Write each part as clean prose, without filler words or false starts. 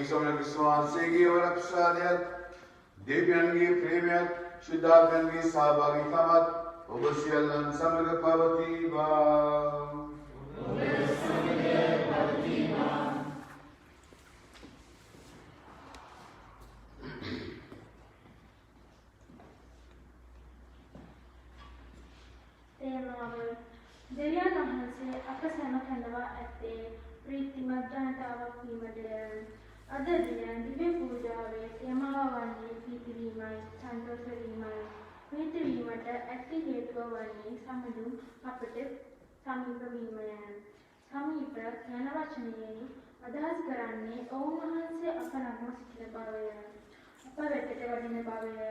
समय विश्वास की वरक्षादय देव्यांगी प्रेम्य शुद्धात्मंगी सहभागिता मत उबसियलन समग्र पवती बा දෙවියන් වහන්සේ අප සැම කැඳවා ඇත්තේ ප්‍රීතිමත් ජනතාවක් වීමටය. අද දින දිව්‍ය පූජාවේ තේමාව වන්නේ ප්‍රීති වීමයි, සන්තෝෂ වීමයි. ප්‍රීති වීමට ඇති හේතුව වන්නේ සමදුන් අපට සමීප වීමය. සමීප යන වචනයෙන් අදහස් කරන්නේ ඔවුන් වහන්සේ අප ළඟ සිටින බවය. අප වෙතට වඩින බවය.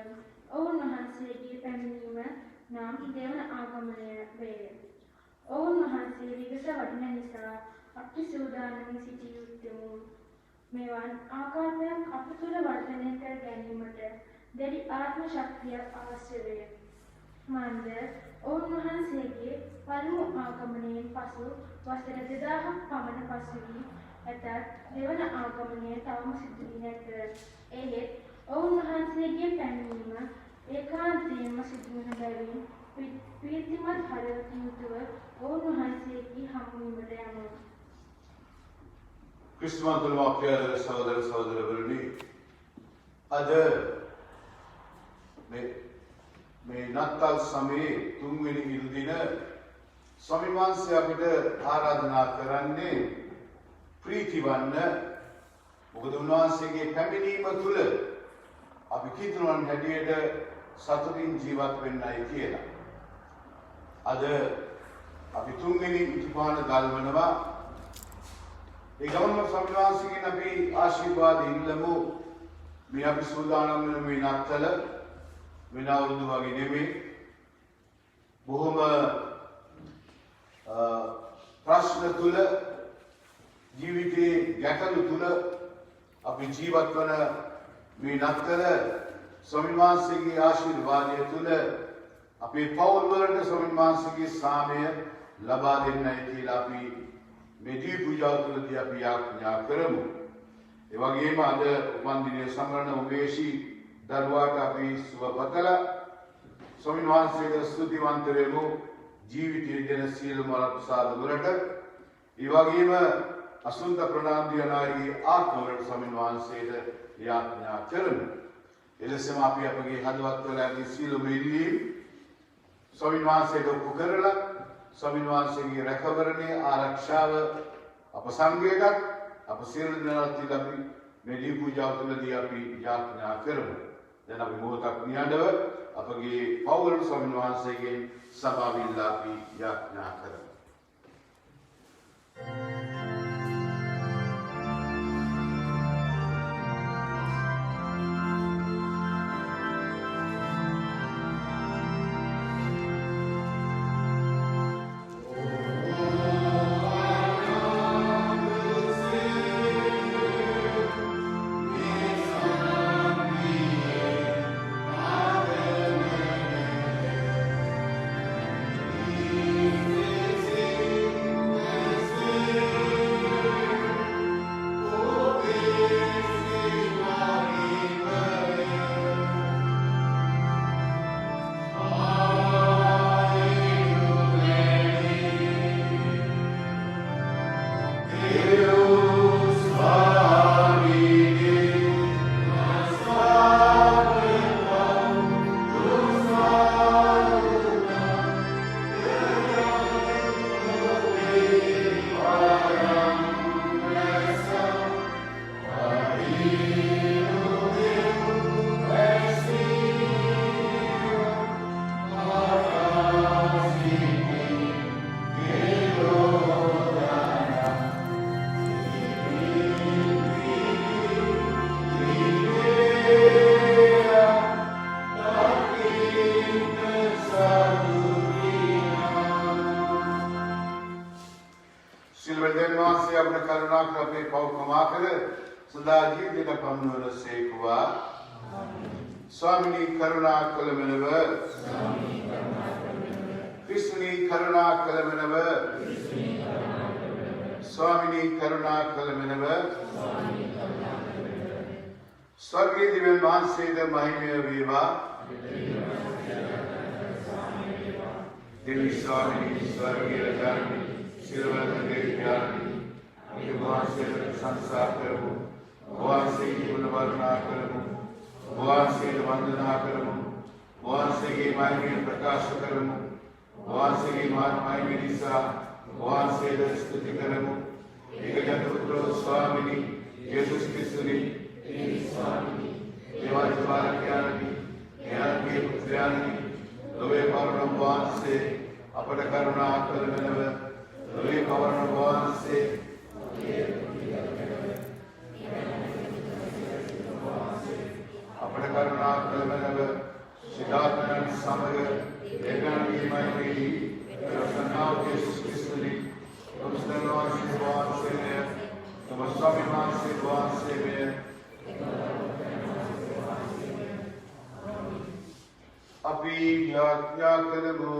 ඔවුන් වහන්සේගේ පැමිණීම නම් දෙවන ආගමනය වේ. ඔවුන් වහන්සේ විගස වඩින නිසා අපි සූදානමින් සිටිය යුත්තේමු. මෙවන් ආකාරයක් අප තුළ වර්ධනය කර ගැනීමට දැඩි ආත්ම ශක්තියක් අවශ්‍ය වේ. මන්ද ඔවුන් වහන්සේගේ පළමු ආගමනයෙන් පසු වසර 2000ක් පමණ පසු වී ඇතත් දෙවන ආගමනය තවම සිදු වී නැත. එහෙත් ඔවුන් වහන්සේගේ පැමිණීම ඒකාන්තයෙන්ම සිදු වන බැවින් ප්‍රීතිමත් හදවතින් යුතුව ඔවුන් වහන්සේගේ හමුවීමට යමු. क्रिस्मस प्रिय सहोदर सहोदरवरुनि अद මේ නත්තල් සමයේ තුන්වෙනි ඉරුදින ස්වාමීන් වහන්සේ අපිට ආරාධනා කරන්නේ ප්‍රීතිවන්න. මොකද උන්වහන්සේගේ පැමිණීම තුළ අපි කීතුරුවන් හැටියට සතුටින් ජීවත් වෙන්නයි කියලා. අද අපි තුන්වෙනි ඉතිපාන ගල්වනවා. ඒ ගමන්ම ස්වාමීන් වහන්සේගෙන් අපි ආශිර්වාද ඉල්ලමු. මේ අපි සූදානම් වෙන මේ නත්තල වෙන අවුරුදු වගේ නෙමෙයි. බොහොම ප්‍රශ්න තුල ජීවිතයේ ගැටලු තුල අපි ජීවත් වන මේ නත්තල ස්වාමීන් වහන්සේගේ ආශිර්වාදය තුල අපේ පවුල් වලට ස්වාමීන් වහන්සේගේ සාමය ලබා දෙන්නයි කියලා අපි මේ දී පූජාව තුළදී අපි යාඥා කරමු. ඒ වගේම අද උපන්දිනය සමරන උමේෂී දරුවාට අපි සුවපතලා ස්වාමීන් වහන්සේට ස්තුතිවන්ත වෙමු ජීවිතයේ දෙන සියලුම අකුසල වලට. ඒ වගේම අසුන්ත ප්‍රණාන්දියනාගේ ආත්ම වලට ස්වාමීන් වහන්සේට යාඥා කරමු. එලෙසම අපි අපගේ හදවත් වල ඇති සියලුම ඉල්ලීම් ස්වාමීන් වහන්සේට ඔප්පු කරලා ස්වාමීන් වහන්සේගේ රැකවරණය ආරක්ෂාව අප සංඝයටත් අප සියලු දෙනාට අපි මේ දී පූජාව තුළදී අපි යාඥා කරමු. දැන් අපි මොහොතක් නිහඬව අපගේ පවුල් ස්වාමීන් වහන්සේගෙන් සභාවිල්ලා අපි යාඥා කරමු. स्वामिनी करुणा कलमनव कृष्णी करुणा कलमनव स्वामिनी करुणा कलमनव ස්වර්ගයේ දිව්‍යන් වහන්සේද මහිමය වේවා. देवी स्वामी स्वर्गीय जानी सिरवल देव्यानी भगवान से संसार करमु भगवान से गुण वर्णना करमु भगवान से वंदना करमु भगवान से के मायने प्रकाश करमु भगवान से के मायने दिशा भगवान से स्तुति करमु एक जन पुत्र स्वामी यीशु क्रिस्तुनि स्वामी देवाதி ज्ञानी ज्ञान के पुत्रानी लोवे पवर्ण भगवान से अपने करुणा करमेनव लोवे पवर्ण भगवान से अपने करुणा करमेनव सिद्धात्मन समग लेखन की महिमा रसनाव के सुस्किस्तुनि तुम स्नेहवान से भगवान से में तुम स्वाभिमान से भगवान से में अभी याज्ञा करमु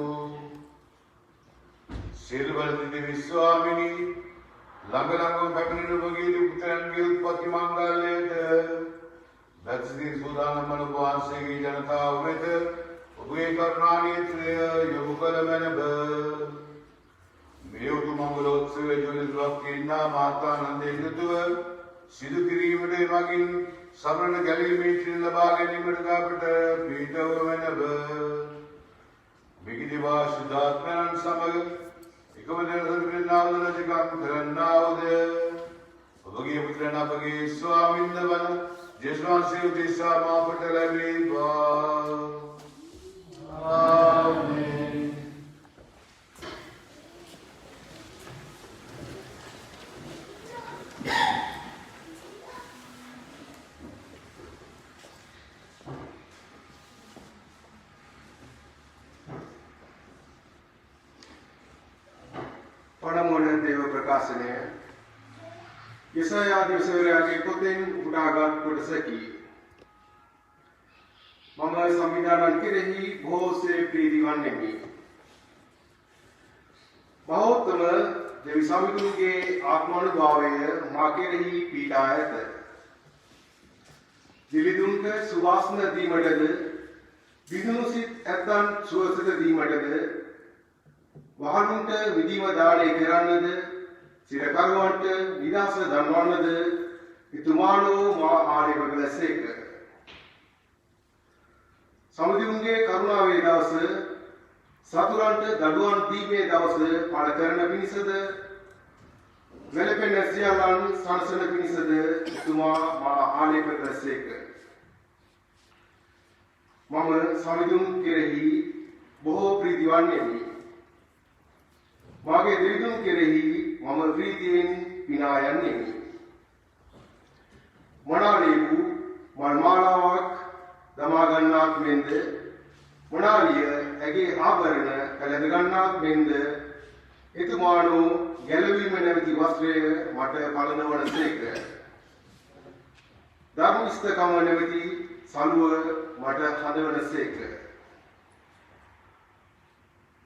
सिल्वर देवी स्वामिनी लंग लंग फैमिली बगी पुत्रन की उत्पत्ति मंगलेद दक्षिण सुदान मनवान से की जनता वेद उबे करुणानी त्रय युगल मनब मेयुतु मंगलोत्सव ज्वलित वक्किना माता नंदे ऋतुव सिदु किरीमटे मगिन සමරණ ගැලීමේ චින ලබා ගැනීමට අපට පීඩව වෙනව විගිදිවා සුදාත්මයන් සමග එකම දරදරනාවද රජකම් කරන්නාවද ඔබගේ පුත්‍රයන් අපගේ ස්වාමින්ද වන ජේසුස්වහන්සේ උදෙසා මාපට ලැබේවා ආමේන් देव प्रकाशने यशाया दिवसवऱ्यागे पोतेन उडागात कोडसकी मम संविधान केरेही भो से प्रीतिवान्नेमी बहुतम देवी स्वामीके आत्मानुभावे माकेरेही पीडायत दिविदुंक सुवासन दीमडद विदुनुसित एतन सुवसद दीमडद වහලුන්ට විධිම දාඩේ කරන්නද සිරකරුවන්ට විනාශ දන්වන්නද ඉතුමානෝ මා ආලේපක ලැසේක සමුදිවුන්ගේ කරුණාවේ දවස සතුරන්ට දඩුවම් දීමේ දවස පළ කරන පිණිසද වැළපෙන සියල්ලන් සංසන පිණිසද ඉතුමා මා ආලේපක ලැසේක මම සමුදිවුන් කෙරෙහි බොහෝ ප්‍රීතිවන්නේමි मागे दिविदुन केरेही मम प्रीतियेन पिना यन्नेमि मणालेवु मणमालावक दमागन्नाक मेंद मणालिय एगे आभरण कलदगन्नाक मेंद इतुमानो ගැලවීම නැවති වස්ත්‍රය මට පලනවන සේක ධර්මිෂ්ඨකම නැවති සලුව මට හදවන සේක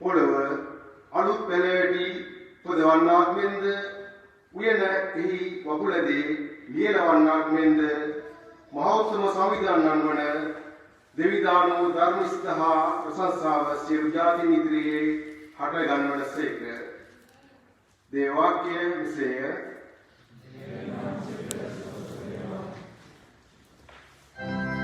පොළව අලුත් පෙළවැටි පොදවන්නාක් මෙන්ද උයන එහි වකුලදී ලියලවන්නාක් මෙන්ද මහෞත්සව සංවිධානයන් වන දෙවිදානෝ ධර්මිෂ්ඨ හා ප්‍රශංසාව සියලු ජාතීන් ඉදිරියේ හට ගන්වන සේක දේවාක්‍ය විසය Amen.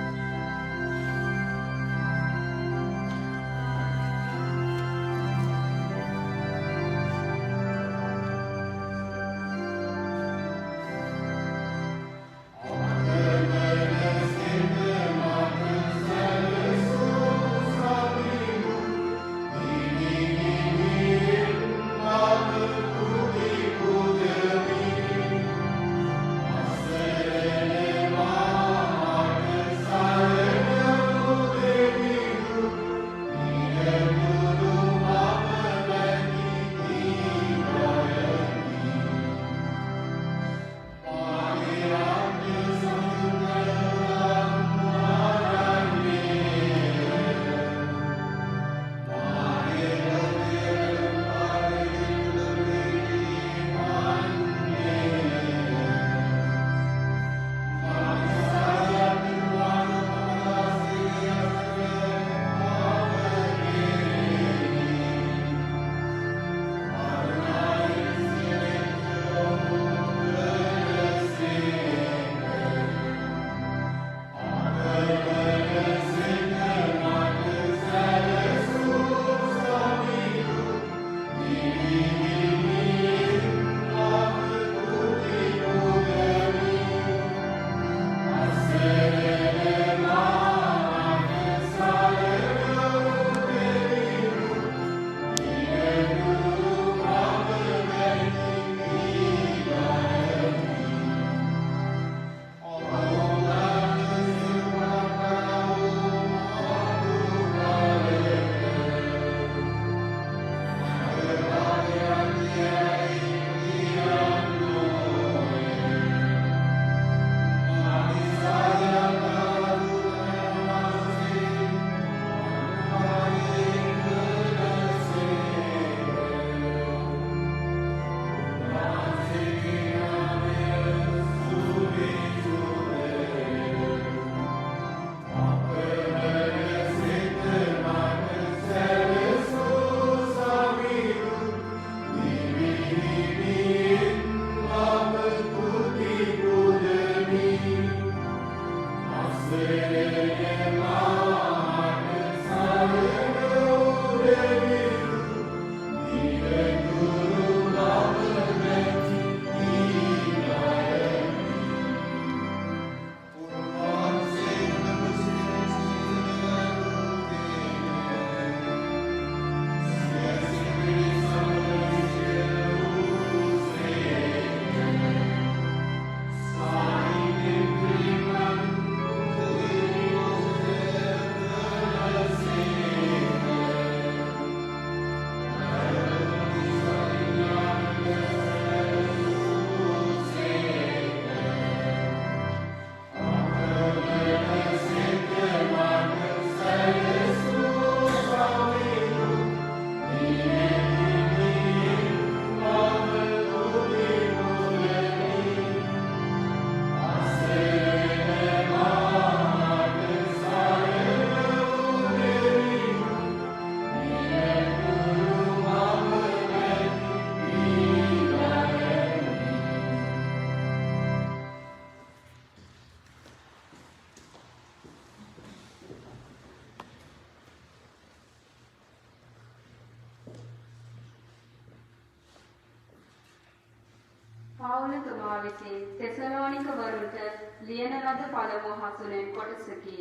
පවුලතුමා විසින් තෙසලෝනික වරුන්ට ලියන ලද පළමු හසුනෙන් කොටසකි.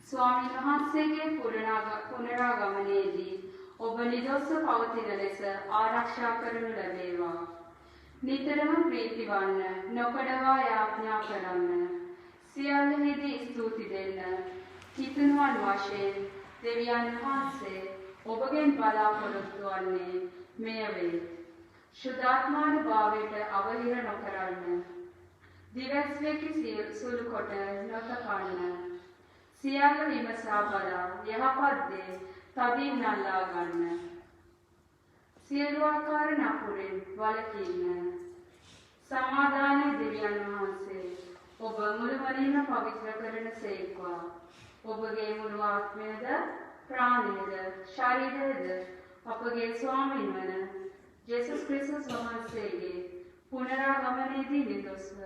ස්වාමීන් වහන්සේගේ පුනරාගමනයේදී ඔබ නිදොස්ව පවතින ලෙස ආරක්ෂා කරනු ලැබේවා. නිතරම ප්‍රීති වන්න, නොකඩවා යාඥා කරන්න, සියල්ලෙහිදී ස්තුති දෙන්න, කිතුණුවන් වශයෙන් දෙවියන් වහන්සේ ඔබගෙන් බලාපොරොත්තු වන්නේ මෙය වේ. ශුද්ධාත්මානුභාවයට අවහිර නොකරන්න, දිවැස්වෙකි සුළු කොට නොතකන්න, සියල්ල විමසා බලා යහපත් දේ තදින් නල්ලා ගන්න, සියලු ආකාර නපුරෙන් වළකින්න. සමාදානයේ දෙවියන් වහන්සේ ඔබ මුළුමනින්ම පවිත්‍ර කරන සේක්වා. ඔබගේ මුළු ආත්මයද ප්‍රාණයද ශරීරයද අපගේ ස්වාමීන් වන ජේසුස් ක්‍රිස්තුස් වහන්සේගේ පුනරාගමනයේදී නිදොස්ව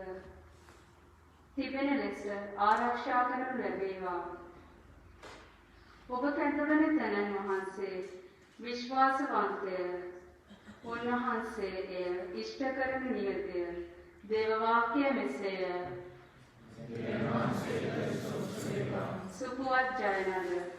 තිබෙන ලෙස ආරක්ෂා කරනු ලැබේවා. ඔබ කැඳවන තැනන් වහන්සේ විශ්වාසවන්තය, උන්වහන්සේ එය ඉෂ්ට කරන නියතය. දේව වාක්‍ය මෙසේය. සුපුවත් ජයනද.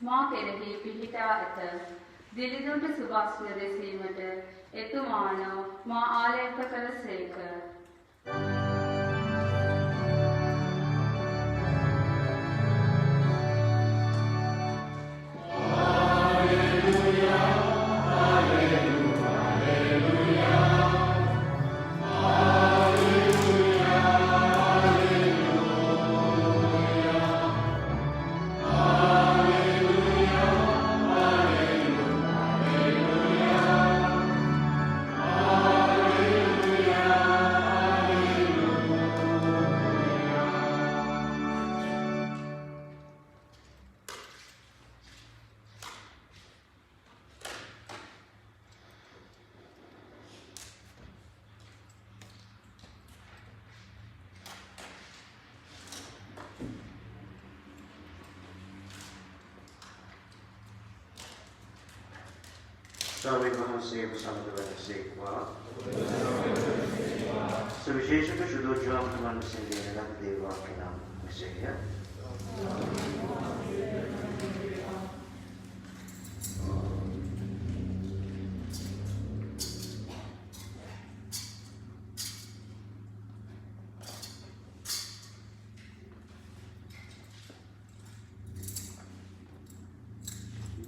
මා කෙරෙහි පිහිටා ඇත. දිලිඳුන්ට සුභාෂිත දෙසීමට එතුමානෝ මා ආලේප කළසේක. ස්වාමීන් වහන්සේ සමග වැඩසේක්වා. සවිශේෂක ශුද්ධෝජ්ජාමතුමන් විසින් දෙන ලද දේවාක්‍ය නම් මෙසේය.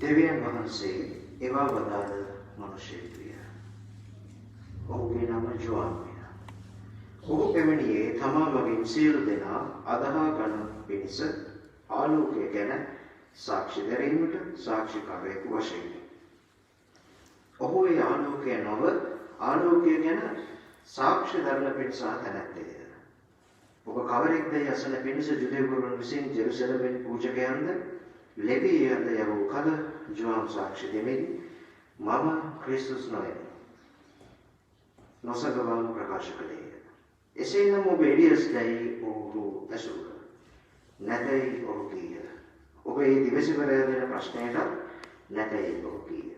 දෙවියන් වහන්සේ එවා වදාළ මනුෂ්‍යත්වය. ඔහුගේ නම ජෝන්ය. ඔහු පැමිණියේ තමා වගින් සියලු දෙනා අදහා ගන්න පිණිස ආලෝකය ගැන සාක්ෂි දැරීමට සාක්ෂිකාරයෙකු වශයෙන්. ඔහු ඒ ආලෝකය නොව ආලෝකය ගැන සාක්ෂි දරන පිණිස තැනැත්තේය. ඔබ කවරෙක්ද යසන පිණිස ජුදෙව්වරුන් විසින් ජෙරුසලමෙන් පූජකයන්ද ලෙවීයන්ද යවූ කල ජෝන් සාක්ෂි දෙමින් මම ක්‍රිස්තුස් නොවෙමි. නොසගවාම ප්‍රකාශ කළේය. එසේනම් ඔබ එලියස් දැයි ඔහු ඇසූහ. නැතැයි ඔහු කීය. ඔබ ඒ දිවසිවරය දෙන ප්‍රශ්නයට නැතැයි ඔහු කීය.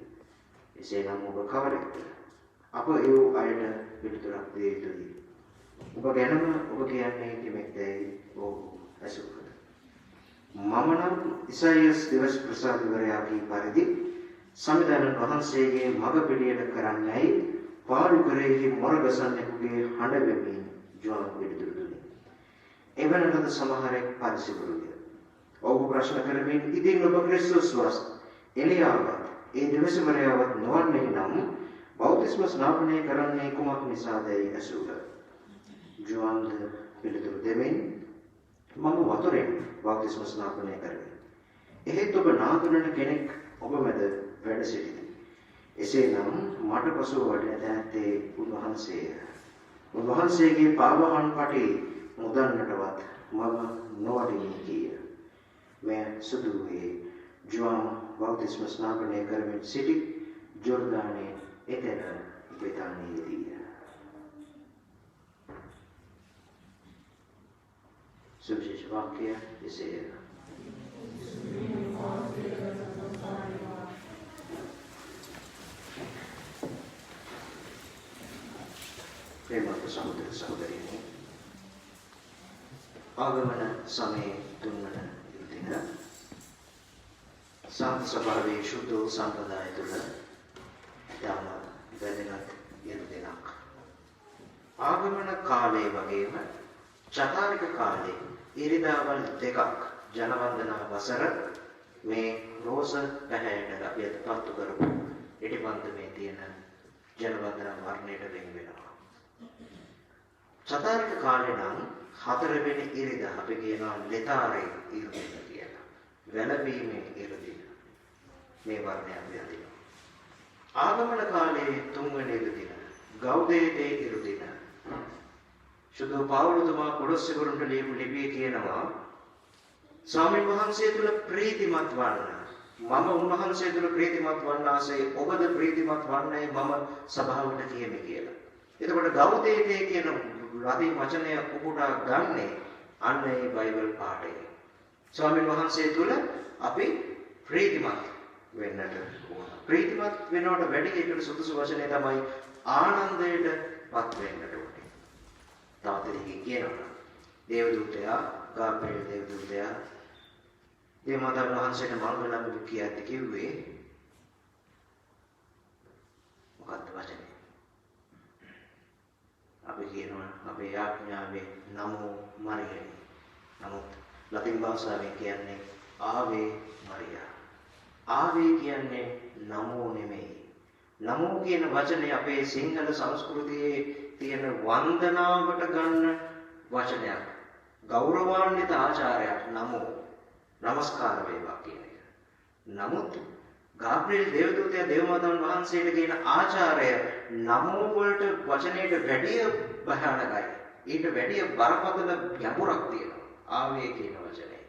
එසේනම් ඔබ කවරෙක්ද? අප ඒ අයට පිළිතුරක් දිය යුතුයි. ඔබ ගැනම ඔබ කියන්නේ කිමෙක්දැයි ඔහු ඇසූහ. මම නම් ඉසයියස් දිවස් ප්‍රසාදවරයා කී පරිදි සමිඳානන් වහන්සේගේ මඟ පිළියෙල කරන්නයි පාළු කරෙහි මොරගසන්නෙකුගේ හඬ වෙමින් ජෝන් පිළිතුරු දුන්නේ. එවනකට සමහරෙක් පරිසිරුය. ඔහු ප්‍රශ්න කරමින් ඉතින් ඔබ ක්‍රිස්තුස් වස් එලියාවත් ඒ දිවසවරයාවත් නොවන්නේ නම් බෞතිස්ම ස්නාපනය කරන්නේ කුමක් නිසාදයි ඇසූහ. ජෝන් පිළිතුරු දෙමින් මම වතුරෙන් බෞතිස්ම ස්නාපනය කරමි. එහෙත් ඔබ නාතුනන කෙනෙක් ඔබ මැද වැඩ සිටිති. එසේනම් මට පසුව වඩින තැනැත්තේ උන්වහන්සේය. උන්වහන්සේගේ පාවහන් පටි මුදන්නටවත් මම නොවටිමි කීය. मैं सुधु हुए जुआम बौद्धिस्म स्नापने करमिन सिटी जोरदाने इतना बेतानी दिया सुविशेष वाक्य इसे प्रेमक सहोदर सहोदरी आगमन समय तुन्मन සාන්ත ස්වභාවයේ සුද්ධ සම්ප්‍රදාය තුළ ඊටම වැදගත් යෙදුණක්. ආගමන කාලයේ වගේම චතාරික කාලයේ ඉරිදාවල් දෙකක් ජනවන්දනා වසර මේ රෝස පැහැයට අපි පත්තු කරපු ඉටිපන්දමේ තියෙන ජනවන්දනා වර්ණයට වෙන් වෙනවා. චතාරික කාලේ නම් 4 වෙනි ඉරිදා අපි කියනවා ලෙතාරේ ඉරිදා කියලා. වැළපීමේ ඉරිදා මේ වර්ණය අපි අදිනවා. ආගමන කාලයේ 3 වෙනි ඉරිදා ගෞදේතේ ඉරිදා. සුදු පවුලතුමා කොළොස්සෙවරුන්ට ලියපු ලිපියේ කියනවා ස්වාමීන් වහන්සේ තුල ප්‍රීතිමත් වන්න. මම උන්වහන්සේ තුල ප්‍රීතිමත් වන්නාසේ ඔබද ප්‍රීතිමත් වන්නයි මම සභාවට කියමි කියලා. එතකොට ගෞදේතේ කියන රදී වචනය උපුටා ගන්නේ අන්න ඒ බයිබල් පාඩේ. ස්වාමීන් වහන්සේ තුල අපි ප්‍රීතිමත් වෙන්නට ඕන. ප්‍රීතිමත් වෙනවට වැඩි එකට සුදුසු වචනේ තමයි ආනන්දයටපත් වෙන්නට ඕනේ. තාත්තෙහි කියනවා දේවදූතයා ගාබ්‍රියෙල් දේවදූතයා දේවමාතා වහන්සේට මංගලම් කියද්දි කිව්වේ මොකක්ද වචනේ? අපි කියනවා අපේ යාඥාවේ නමෝ මරියයි. නමුත් ලතින් භාෂාවෙන් කියන්නේ ආවේ මරියා. ආවේ කියන්නේ නමෝ නෙමෙයි. නමෝ කියන වචනේ අපේ සිංහල සංස්කෘතියේ තියෙන වන්දනාවට ගන්න වචනයක්. ගෞරවාන්විත ආචාරයක් නමෝ. නමස්කාර වේවා කියන එක. නමුත් ගාබ්‍රියෙල් දේවදූතයා දේවමාතාන් වහන්සේට කියන ආචාරය නමෝ වලට වචනයට වැඩිය භයානකයි. ඊට වැඩිය බරපතල ගැඹුරක් තියෙනවා. ආවේ කියන වචනේ.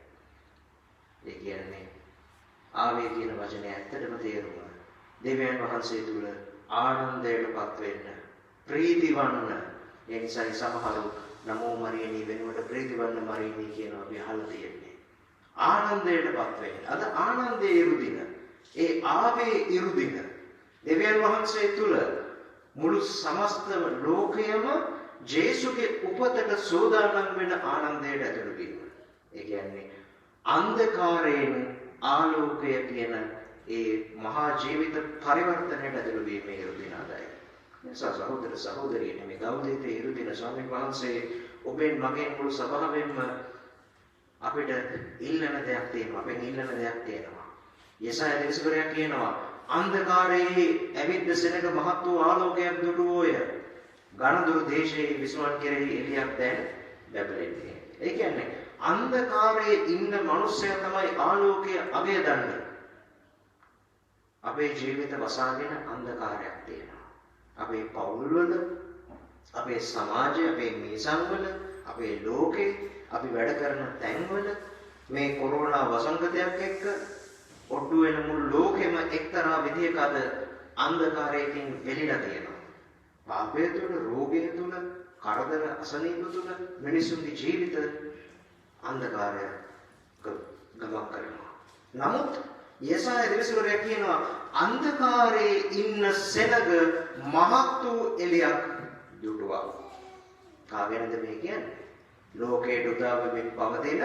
ඒ කියන්නේ ආවේ කියන වචනේ ඇත්තටම තේරුම දෙවියන් වහන්සේ තුල ආනන්දයටපත් වෙන්න ප්‍රීතිවන්න. ඒ නිසා සමහරු නමෝ මරියනි වෙනුවට ප්‍රීතිවන්න මරියනි කියනවා අපි අහලා තියෙන්නේ. ආනන්දයටපත් වෙන්න. අද ආනන්දයේ ඉරුදින. ඒ ආවේ ඉරුදින. දෙවියන් වහන්සේ තුල මුළු සමස්ත ලෝකයම ජේසුගේ උපතට සෝදානම් වෙන ආනන්දයට ඇතුළු වීම. ඒ කියන්නේ අන්ධකාරයෙන් ආලෝකය කියන ඒ මහා ජීවිත පරිවර්තනයට ඇතුළු වීමේ ඉරුදිනයි. නිසා සහෝදර සහෝදරියනි මේ ගෞදේතේ ඉරුදින ස්වාමීන් වහන්සේ ඔබෙන් මගෙන් මුළු සභාවෙන්ම අපිට ඉල්ලන දෙයක් තියෙනවා. අපෙන් ඉල්ලන දෙයක් තියෙනවා. යෙසායා දේශකයා කියනවා අන්ධකාරයේ ඇවිත් සෙනග මහත් වූ ආලෝකයක් දුටුවෝය. ගණදුරු දේශයේ විසුණන් කෙරෙහි එළියක් දැන් ලැබෙන්නේ. ඒ කියන්නේ අන්ධකාරයේ ඉන්න මිනිස්සයා තමයි ආලෝකය අගය දන්නේ. අපේ ජීවිත වසාගෙන අන්ධකාරයක් තියෙනවා. අපේ පවුල්වල, අපේ සමාජයේ, අපේ මිසන්වල, අපේ ලෝකේ, අපි වැඩ කරන තැන්වල මේ කොරෝනා වසංගතයක් එක්ක ඔට්ටු වෙන මුළු ලෝකෙම එක්තරා විදිහක අද අන්ධකාරයකින් වෙලිලා තියෙනවා. පාපය තුළ, රෝගය තුළ, කරදර අසනීප තුළ මිනිසුන්ගේ ජීවිත අන්ධකාරය ගමන් කරනවා. නමුත් යෙසායා දේශකයා කියනවා අන්ධකාරයේ ඉන්න සෙනග මහත් වූ එළියක් දුටුවා. කාගෙනද මේ කියන්නේ? ලෝකයට උදා වෙමින් පවතින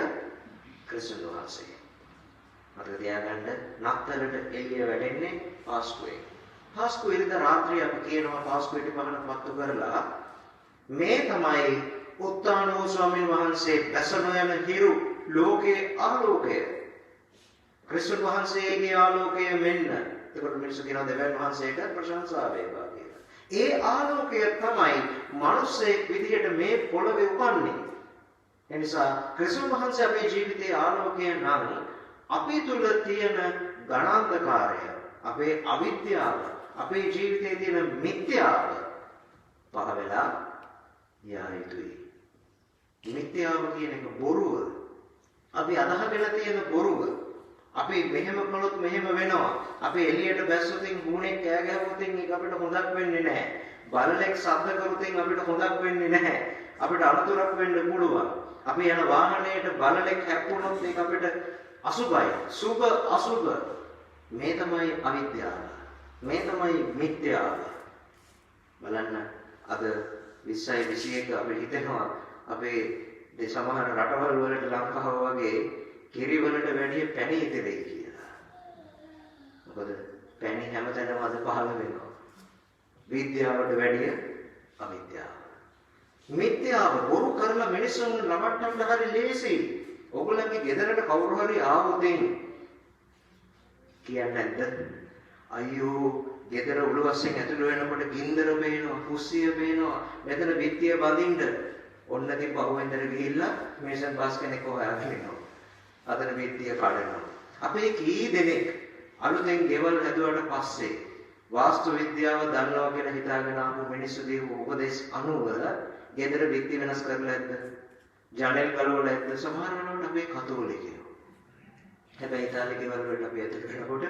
ක්‍රිස්තුන් වහන්සේ. මතක තියාගන්න නත්තලට එළිය වැටෙන්නේ පාස්කුවේ. පාස්කු ඉරිදා රාත්‍රියේ අපි කියනවා පාස්කුවට පහන පත්තු කරලා මේ තමයි උත්තාන වූ ස්වාමීන් වහන්සේ බැසන යන හිරු ලෝකේ ආලෝකය. ක්‍රිස්තුන් වහන්සේගේ ආලෝකය මෙන්න. ඒකට මිනිස්සු කියනවා දෙවියන් වහන්සේට ප්‍රශංසා වේවා කියලා. ඒ ආලෝකය තමයි මිනිස්සෙක් විදියට මේ පොළවේ උපන්නේ. එනිසා ක්‍රිස්තුන් වහන්සේ අපේ ජීවිතයේ ආලෝකය නම් අපි තුල තියෙන ගණාන්ධකාරය, අපේ අවිද්‍යාව, අපේ ජීවිතයේ තියෙන මිත්‍යාව පහ වෙලා යා යුතුයි. මිත්‍යාව කියන එක බොරුව. අපි අදහගෙන තියෙන බොරුව. අපි මෙහෙම කළොත් මෙහෙම වෙනවා. අපි එළියට බැස්සොතින් හුණෙක් කෑ ගැහුවොතින් ඒක අපිට හොඳක් වෙන්නේ නැහැ. බලලෙක් ශබ්ද කරුතින් අපිට හොඳක් වෙන්නේ නැහැ. අපිට අනතුරක් වෙන්න පුළුවන්. අපි යන වාහනයේට බලලෙක් හැප්පුණොත් ඒක අපිට අසුබයි. සුබ අසුබ. මේ තමයි අවිද්‍යාව. මේ තමයි මිත්‍යාව. බලන්න අද 20යි 21 අපි හිතනවා අපේ සමහර රටවල් වලට ලංකාව වගේ කිරි වලට වැඩිය පැණි ඉතිරෙයි කියලා. මොකද පැණි හැමතැනම අද පහළ වෙනවා. විද්‍යාවට වැඩිය අවිද්‍යාව. මිත්‍යාව බොරු කරලා මිනිස්සුන් රවට්ටන්න හරි ලේසි. ඔයගොල්ලන්ගේ ගෙදරට කවුරු හරි ආවොතින් කියන්නේ නැද්ද? අයියෝ ගෙදර උළුවස්සෙන් ඇතුළු වෙනකොට ගින්දර පේනවා, කුස්සිය පේනවා, මෙතන විත්තිය බඳින්න. ඔන්න ඉතින් පහුවෙන්දර ගිහිල්ලා මේසන් බස් කෙනෙක් හොයාගෙන එනවා. අතන විත්තිය කඩනවා. අපේ කී දෙනෙක් අලුතෙන් ගෙවල් හැදුවට පස්සේ වාස්තු විද්‍යාව දන්නවා කියලා හිතාගෙන ආපු මිනිස්සු දීපු උපදේශ අනුව ගෙදර විත්ති වෙනස් කරලා ඇද්ද? ජනෙල් ගලවලා ඇද්ද? සමහර වෙලාවට අපේ කතෝලිකයෝ. හැබැයි ඉතාලි ගෙවල් වලට අපි ඇතුළට වෙනකොට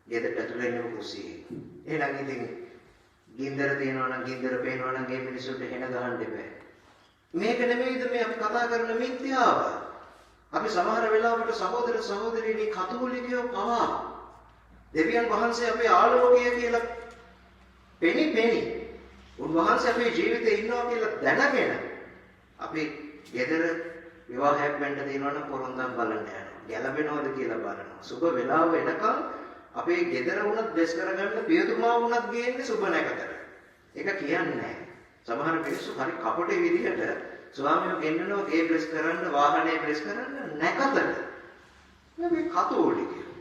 ගෙදරට ඇතුළේ ඉන්න කුස්සියේ. එහෙනම් ඉතින් ගින්දර තියෙනවා නම් ගින්දර පේනවා නම් ඒ මිනිස්සුන්ට හෙන ගහන්න එපා. මේක නෙමෙයිද මේ අපි කතා කරන මිත්‍යාව. අපි සමහර වෙලාවට සහෝදර සහෝදරියනි කතෝලිකයෝ පවා දෙවියන් වහන්සේ අපේ ආලෝකය කියලා පෙනි උන්වහන්සේ අපේ ජීවිතේ ඉන්නවා කියලා දැනගෙන අපි ගෙදර විවාහයක් වෙන්න තියෙනවා නම් පොරොන්දම් බලන්න යනවා. ගැළපෙනවද කියලා බලනවා. සුබ වෙලාව එනකම් අපේ ගෙදර වුණත් බෙස් කරගන්න පියතුමා වුණත් ගේන්නේ සුබ නැකතට. ඒක කියන්නේ නැහැ. සමහර මිනිස්සු හරි කපටේ විදිහට ස්වාමියෝ ගෙන්නනවා ගේ බ්ලෙස් කරන්න, වාහනේ බ්ලෙස් කරන්න නැකතට. මේ කතෝලිකයෝ.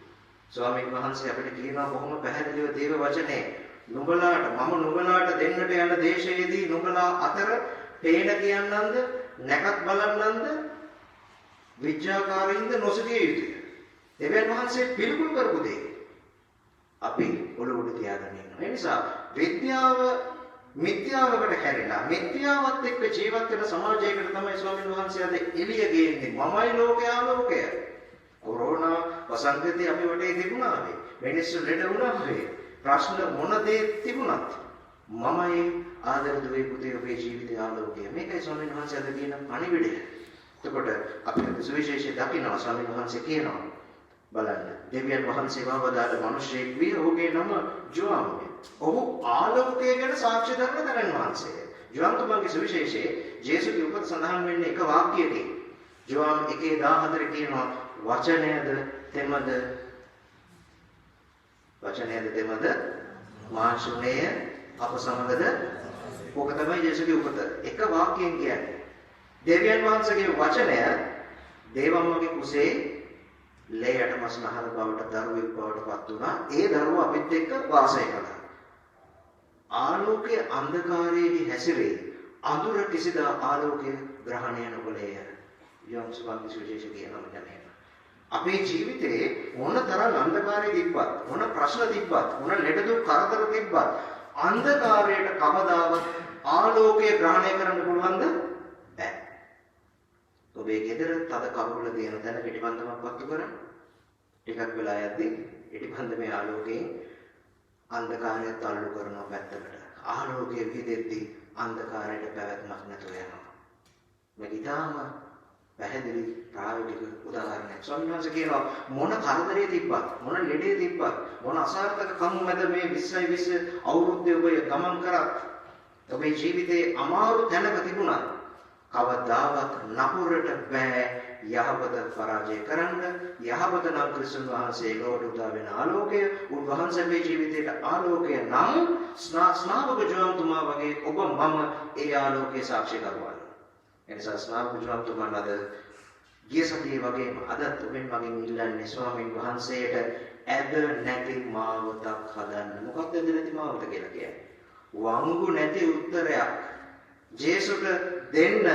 ස්වාමීන් වහන්සේ අපිට කියනවා කොහොම පැහැදිලිව දේව වචනේ නුඹලාට මම නුඹලාට දෙන්නට යන දේශයේදී නුඹලා අතර පේන කියන්නන්ද නැකත් බලන්නන්ද විචාකාරින්ද නොසිතිය යුතුය. දෙවියන් වහන්සේ පිළිකුල් කරපු දේ අපි ඔළුවට තියාගෙන ඉන්නවා. ඒ නිසා විද්‍යාව මිත්‍යාවකට හැරිලා මිත්‍යාවත් එක්ක ජීවත් වෙන සමාජයකට තමයි ස්වාමීන් වහන්සේ අද එළිය ගේන්නේ. මමයි ලෝකයේ ආලෝකය. කොරෝනා වසංගතය අපි වටේ තිබුණා වේ. මිනිස්සු ලෙඩ වුණා වේ. ප්‍රශ්න මොන දේ තිබුණත් මමයි ආදර දුවේ පුතේ ඔබේ ජීවිතය ආලෝකය. මේකයි ස්වාමීන් වහන්සේ අද කියන පණිවිඩය. එතකොට අපි සුවිශේෂී දකින්න ස්වාමීන් වහන්සේ කියනවා බලන්න දෙවියන් වහන්සේ වවදාළ මිනිසෙක් විය ඔහුගේ නම ජෝවාන්ය. ඔහු ආලෝකය ගැන සාක්ෂි දරන දරන වහන්සේ. ජෝවාන් තුමාගේ සුවිශේෂයේ ජේසුගේ උපත සඳහන් වෙන්නේ එක වාක්‍යයකින්. ජෝවාන් 1:14 කියනවා වචනයද තෙමද මාංශුණය අප සමගද. ඕක තමයි ජේසුගේ උපත. එක වාක්‍යයෙන් කියන්නේ. දෙවියන් වහන්සේගේ වචනය දේවම්මගේ කුසේ ලේයට මස්නහල බවට දරුවෙක් බවට පත් වුණා. ඒ දරුවා අපිත් එක්ක වාසය කළා. ආලෝකයේ අන්ධකාරයේ හැසිරේ. අඳුර කිසිදා ආලෝකයේ ග්‍රහණය නොකළේය. යොන්ස් වගේ සුවිශේෂ කියනවා නේද? අපේ ජීවිතේ මොන තරම් අන්ධකාරයේ තිබ්බත්, මොන ප්‍රශ්න තිබ්බත්, මොන ලෙඩ දුක් කරදර තිබ්බත් අන්ධකාරයට කවදාවත් ආලෝකය ග්‍රහණය කරන්න පුළුවන්ද? බැහැ. ඔබේ ගෙදර තද කවුරුල තියෙන තැන පිටිපන්දමක් වත්තු කරන්න. ටිකක් වෙලා යද්දී පිටිපන්දමේ ආලෝකයෙන් අන්ධකාරය තල්ලු කරනවා පැත්තකට. ආලෝකයේ විදෙද්දී අන්ධකාරයට පැවැත්මක් නැතුව යනවා. මේක ඊටාම පැහැදිලි ප්‍රායෝගික උදාහරණයක්. ස්වාමීන් වහන්සේ කියනවා මොන කරදරේ තිබ්බත්, මොන ලෙඩේ තිබ්බත්, මොන අසාර්ථකකම් මැද මේ 20 අවුරුද්දේ ඔබ ගමන් කරත්, ඔබේ ජීවිතේ අමාරු තැනක තිබුණත් කවදාවත් නපුරට බෑ යහපත පරාජය කරන්න. යහපත නම් ක්‍රිස්තුන් වහන්සේ ලෝකට උදා වෙන ආලෝකය. උන්වහන්සේගේ ජීවිතයට ආලෝකය නම් ස්නාවක ජෝවාන්තුමා වගේ ඔබ මම ඒ ආලෝකයේ සාක්ෂිකරුවන්. එනිසා ස්නාවක ජෝවාන්තුමා අද ගිය සතියේ වගේම අදත් ඔබෙන් මගෙන් ඉල්ලන්නේ ස්වාමීන් වහන්සේට ඇද නැති මාවතක් හදන්න. මොකක්ද ඇද නැති මාවත කියලා කියන්නේ? වංගු නැති උත්තරයක් ජේසුට දෙන්න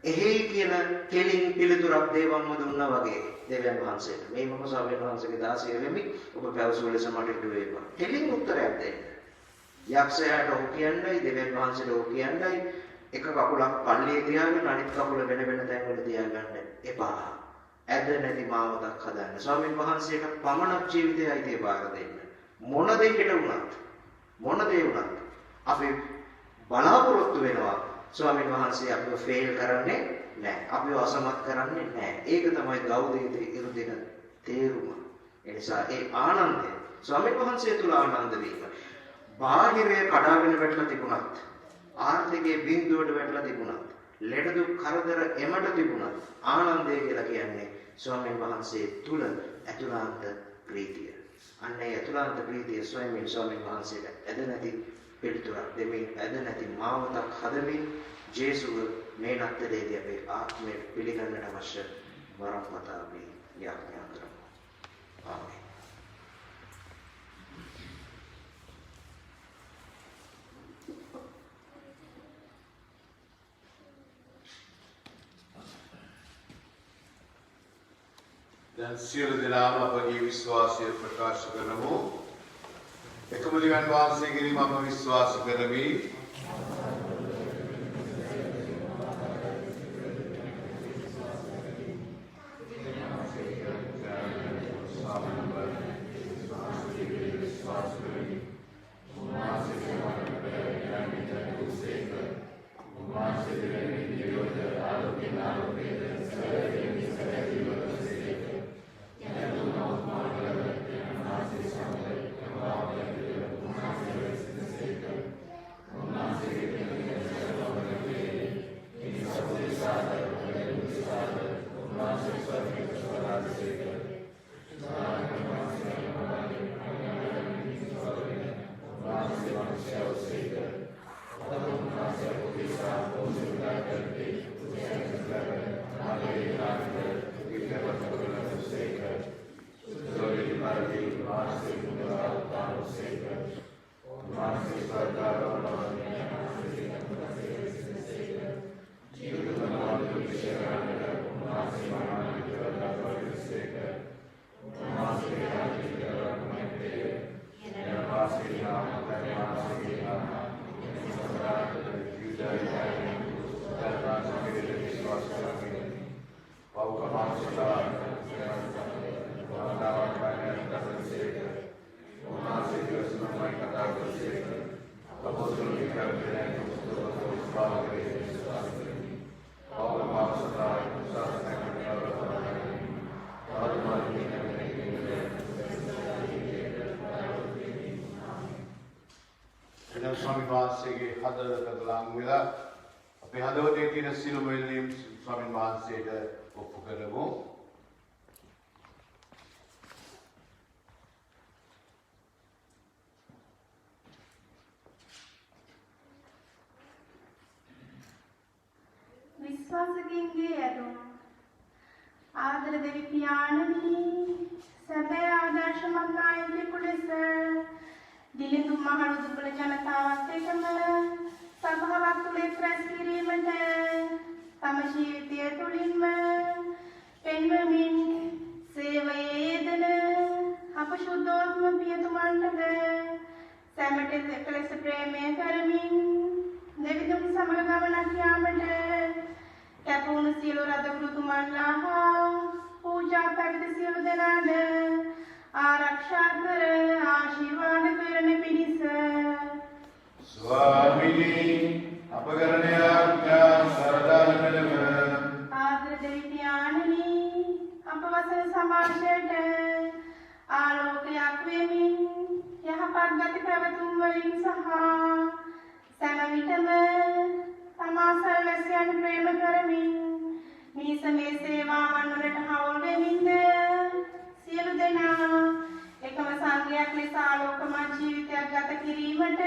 එහෙයි කියන කෙලින් පිළිතුරක් දේවම්ම දුන්නා වගේ. දෙවියන් වහන්සේට. මේ මම ස්වාමීන් වහන්සේගේ දාසිය වෙමි. ඔබ පැවසූ ලෙස මට ඉටු වේවා. කෙලින් උත්තරයක් දෙන්න. යක්ෂයාට ඔහු කියන්නයි දෙවියන් වහන්සේට ඔහු කියන්නයි එක කකුලක් පල්ලියේ තියාගෙන අනිත් කකුල වෙන වෙන තැන්වල තියාගන්න එපා. ඇද නැති මාවතක් හදන්න. ස්වාමීන් වහන්සේට පමණක් ජීවිතය අයිතිය බාර දෙන්න. මොන දෙයකට වුණත් අපි බලාපොරොත්තු වෙනවා ස්වාමීන් වහන්සේ අපිව ෆේල් කරන්නේ නැහැ. අපිව අසමත් කරන්නේ නැහැ. ඒක තමයි ගෞරවයේ ඉරුදින තේරුම. ඒ නිසා ඒ ආනන්දය ස්වාමීන් වහන්සේ තුල ආනන්ද වීම බාහිරය කඩාගෙන වැටලා තිබුණත් ආර්ථිකයේ බිඳුවට වැටලා තිබුණත් ලෙඩ දුක් කරදර එමට තිබුණත් ආනන්දය කියලා කියන්නේ ස්වාමීන් වහන්සේ තුල අතුලාන්ත ප්‍රීතිය. අන්නේ අතුලාන්ත ප්‍රීතිය ස්වාමීන් වහන්සේට ඇද නැති පිළිතුරක් දෙමින් ඇද නැති මාවතක් හදමින් ජේසුව මේ නත්තරේදී අපේ ආත්මය පිළිගන්නට අවශ්‍ය වරම් වතාවේ යාඥා කරමු. ආමේන්. දැන් සියලු දෙනාම අපගේ විශ්වාසය ප්‍රකාශ කරමු. එකම දිවන් වාසය කිරීම අප විශ්වාස කරමි. ස්වාමීන් වහන්සේගේ හදවතට ලං වෙලා අපේ හදවතේ තියෙන සියලුම ඉල්ලීම් ස්වාමීන් වහන්සේට ඔප්පු කරමු. විශ්වාසකින්ගේ ඇතුම් ආදර දෙවි පියාණනි සැබෑ ආදර්ශමත් නායකයෙකු ලෙස දිලිඳු මහලු දුබල ජනතාවත් එක්කම සභාවක් තුළ රැස් කිරීමට තම ජීවිතය තුළින්ම පෙන්වමින් සේවයේ යෙදෙන අප ශුද්ධෝත්ම පියතුමන්ටද සැමට එක ලෙස ප්‍රේමය කරමින් දෙවිඳුන් සමග ගමනක් යාමට කැපවුණු සියලු රදගුරුතුමන්ලා හා පූජා පැවිදි සියලු දෙනාද ආරක්ෂා කර ආශිර්වාද කරන පිණිස ස්වාමීනි අප කරන ආඥා සරදානකලම ආදර දෙවි පියාණනි අප වසන සමාජයට ආලෝකයක් වෙමින් යහපත් ගති පැවතුම් වලින් සහ සෑම විටම තමා සර්වස්යන් ප්‍රේම කරමින් මිනිස මේ සේවාවන් වලට හවුල් වෙමින්ද සියලු දෙනා එකම සංඝයක් ලෙස ආලෝකමත් ජීවිතයක් ගත කිරීමට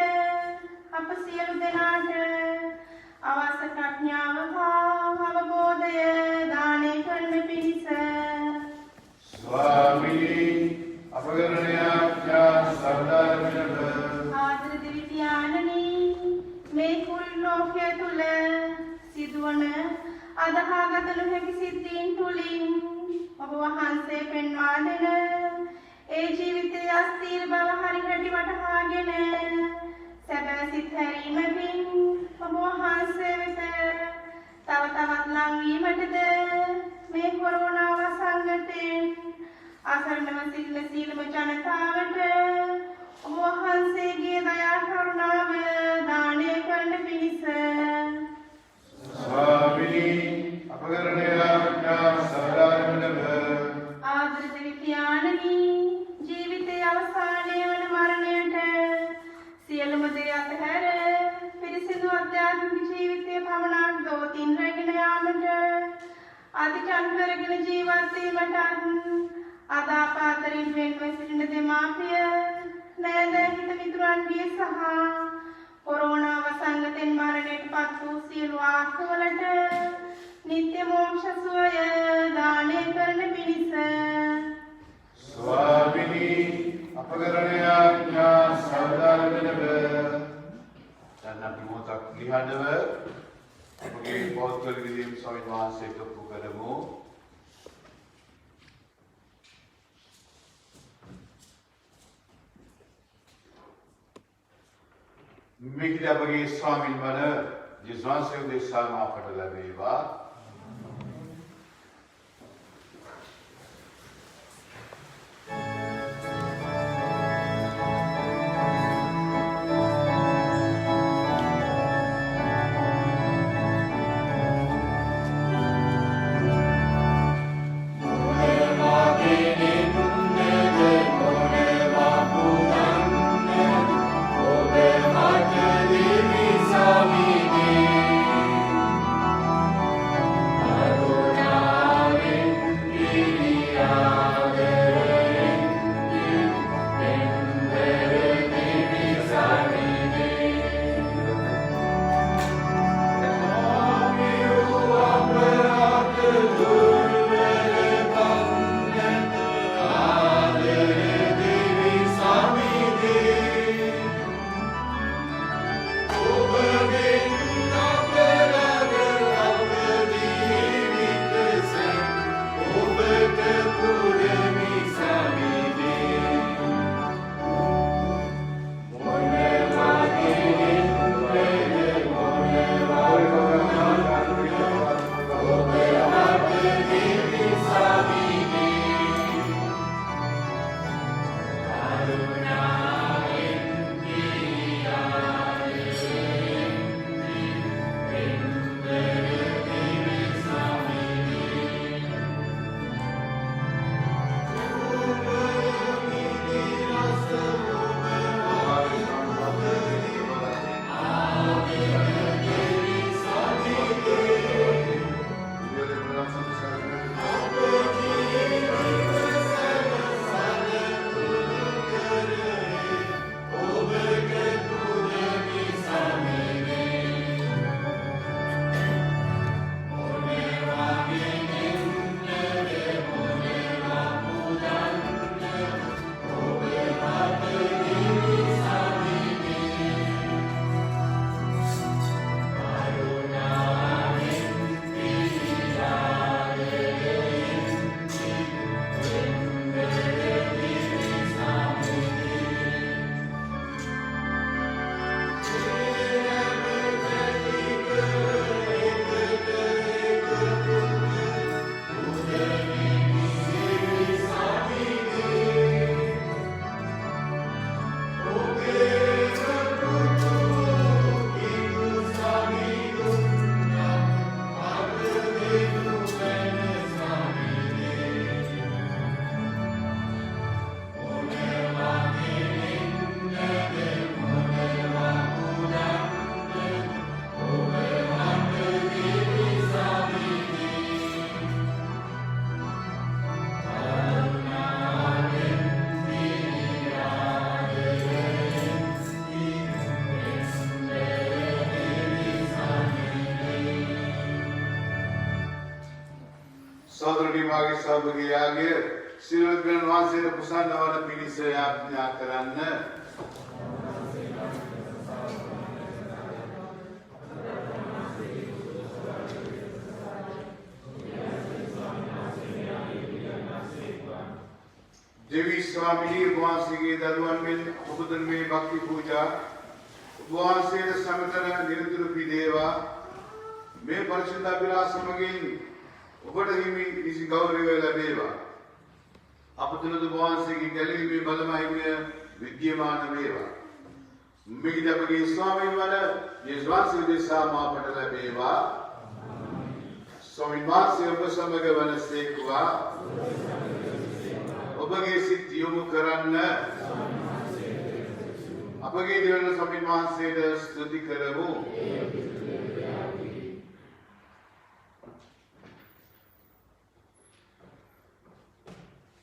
අප සියලු දෙනාට අවශ්‍ය ප්‍රඥාව හා අවබෝධය දානය කරන පිණිස ස්වාමීනි අප කරන ආඥා සරදානකලම ආදර දෙවි පියාණනි මේ කුල් ලෝකයේ තුල සිදුවන අදහාගත නොහැකි සිද්ධීන් තුලින් ඔබ වහන්සේ වහන්සේ පෙන්වා දෙන ඒ ජීවිතයේ අස්තීර බව හරි හැටි වටහාගෙන සැබෑ සිත් හැරීමකින් ඔබ වහන්සේ වෙත තව තවත් ලං වීමටද මේ කොරෝනා වසංගතයෙන් අසරණව සිටින සීලම ජනතාවට ඔබ වහන්සේගේ දයා කරුණාව දානය කරන පිණිස ස්වාමිනී අපකරණය ආඥා සදාරමණව ආදර දෙවි පියාණනි ජීවිතයේ අවසානයේ වන මරණයට සියලුම දේ අතහැර පිරිසිදු අධ්‍යාත්මික ජීවිතයේ පමණක් දෝතින් රැගෙන යාමට අධිකම් කරගෙන ජීවත් වීමට අදාපාතරින් වෙන්ව සිටින දෙමාපිය නෑදෑ හිත මිතුරන්ගේ සහ කොරෝනා වසංගතෙන් මරණයට පත් වූ සියලු ආත්මවලට නිත්‍ය මෝක්ෂ සුවය දානය කරන පිණිස ස්වාමිනී අපකරණය ආඥා සදාරමණව දැන් අපි මොහොතක් නිහඬව අපගේ පෞද්ගලික විදියෙන් ස්වාමීන් වහන්සේට ඔප්පු කරමු. මිහිඳ අපගේ ස්වාමීන් වන ජේසුස්ගේ උදෙසා අපට ලැබේවා. සහෝදරණීයගේ සහභාගීයාගේ සිරුරෙන් වාසයේ පුසන්නවන පිණිස යාඥා කරන්න. देवी स्वामिनी उपवासिगे दरुवन में उपदन में भक्ति पूजा उपवासे समतल निरंतरूपी देवा में परिशुद्ध विलासमगिन उपटहिमी इस गौरव लबेवा अपतुल उपवासिगे गली में बलमाइम्य विद्यमान वेवा मिगदपगे स्वामी वन यजवासी दिशा मापटल बेवा स्वामी मासे उपसमग वन सेकुआ ඔබගේ සිත් යොමු කරන්න අපගේ දෙවන ස්වාමීන් වහන්සේට ස්තුති කරමු.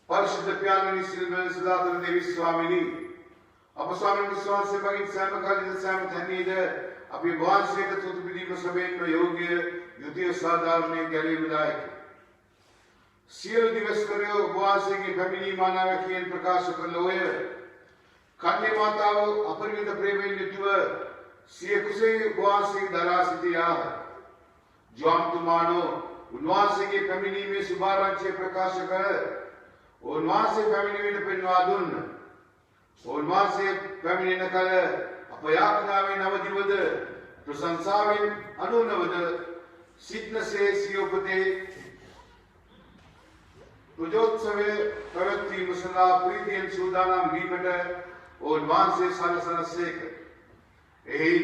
परिशुद्ध प्यारी सिल्वर सदातर देवी स्वामिनी අප ස්වාමීන් වහන්සේ වගේ සෑම සෑම තැනීද අපි වහන්සේට තුතු පිළිම සැබෑම යෝග්‍ය යුතිය සාධාරණයේ ගැලීමදායක සියලු දිවස්කරයෝ වහන්සේගේ පැමිණීම අනාවැකියෙන් ප්‍රකාශ කළෝය. කන්‍ය මාතාව අපරිමිත ප්‍රේමයෙන් යුතුව සිය කුසේ වහන්සේ දරා සිටියාහ. ජෝන්තුමානෝ උන්වහන්සේගේ පැමිණීමේ සුභාරංචිය ප්‍රකාශ කර උන්වහන්සේ පැමිණීමට පෙන්වා දුන්න. උන්වහන්සේ පැමිණෙන කල අප යාඥාවෙන් අවදිවද ප්‍රශංසාවෙන් අනුනවද සිටනසේ සියොපතේ पूजोत्सवे प्रवृत्ति मुसला प्रीतियन सूदानाम भीमट और वांसे सालसन सेक एही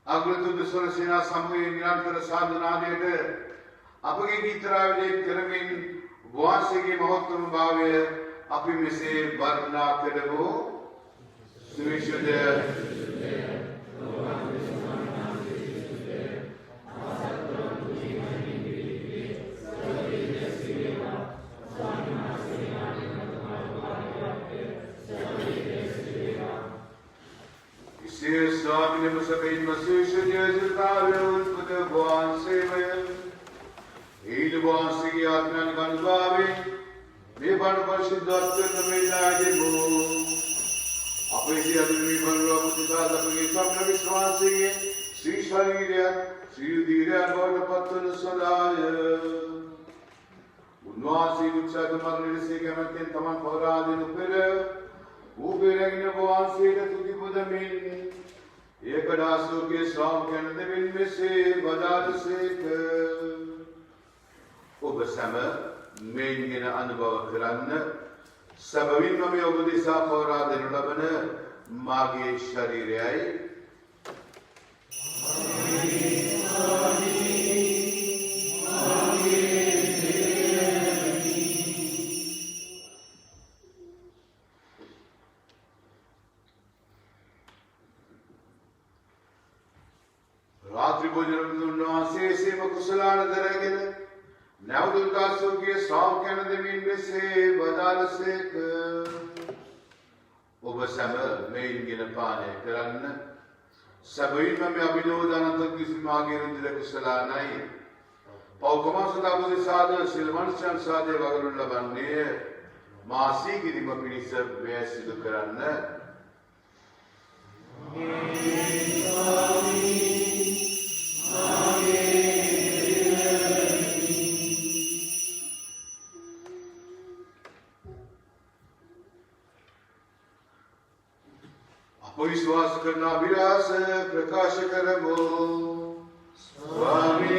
अग्रतुद सुरसेना समूह निरंतर साधनादेट अपगे गीतरावले करमिन वांसे के महत्तम भावे अपि में से वर्णना करबो सुविशुद्ध स्वामी मुसबीन मसूश जजतावे उन्पद भगवान सेवय ईद वासी की आत्मा गणवावे वे बण परिशुद्ध अत्यंत मेलाजे मो अपने अदमी बनलो पुता लपगे स्वप्न विश्वास से श्री शरीर श्री धीर गौर पत्तन सदाय उन्वासी उत्साह मग्न से के मत तमन पौरादिन पर ऊबेरगिन वासी तुति पुदमिन एकदासु के स्वाम के नदविन में से बजाद से ඔබ සැම මේන් ගැන අනුභව කරන්න සැබවින්ම මේ ඔබ දිසා පවරා දෙනු ලබන මාගේ ශරීරයයි रात्रि भोजन उन्वासे से कुशलान दरගෙන නැවතුල්කාසෝගේ ශ්‍රාවකයන් දෙමින් මෙසේ වදාළසේක ඔබ සැම මෙයින් ගෙන පානය කරන්න සැබවින්ම මේ අභිනෝදනන්ත කිසිමාගේ රුධිර කුසලානයි පෞකම සදා බුද්ධසාද සිල්වන්සන් සාදේ වගරුන් ලබන්නේ මාසී කිරීම පිණිස මෙය සිදු කරන්න विश्वास करना विरास प्रकाश करमो स्वामी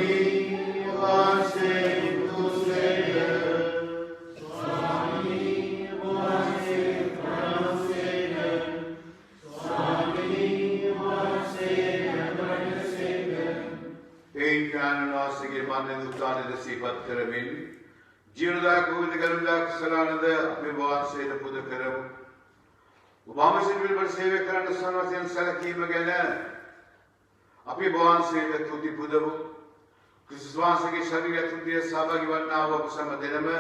वासे तुसे स्वामी वासे प्रासे स्वामी वासे मनसे एक ज्ञाननास के माने दुताने दसीपत करमिन जीवनदायक भूमिगलुदायक सलानद अपने वासे पुद करमो उपामसिन बिल पर सेवे करने सर्वस्यन सलकीम गैन अपनी भगवान से तुति पुदबो क्रिस्वास के शरीर तुति सहभागी बनना हो समदिन में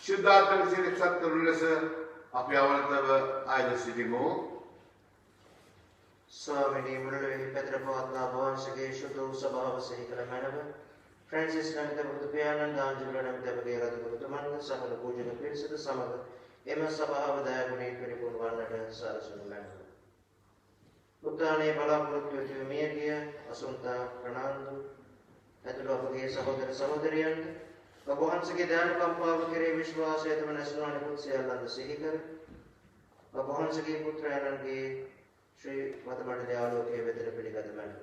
शुद्धात्म से सत्य रुलस अपने आवलतव आयदसिदिमो स्वामिनी मुरली पेत्रपात्ना भगवान से शुद्ध स्वभाव से क्रमणव फ्रांसिस नमित बुद्ध प्यानंद आंजुल नमित बगैर बुद्ध मन सकल पूजन पिरसद समग एम स्वभाव दया गुणी परिपूर्ण वर्णन सरसुन मन बुद्धाने बला मृत्यु मियगिय असुंता प्रणांदु अतुल अपगे सहोदर सहोदरियन ඔබ වහන්සේගේ දානකම්පාව කෙරෙහි විශ්වාසය ඇතිව නැසුණු අනිකුත් සියල්ලන්ද සිහි කර ඔබ වහන්සේගේ පුත්‍රයන්ගේ ශ්‍රී මතමඩලේ ආලෝකයේ වෙතට පිළිගත මැනව.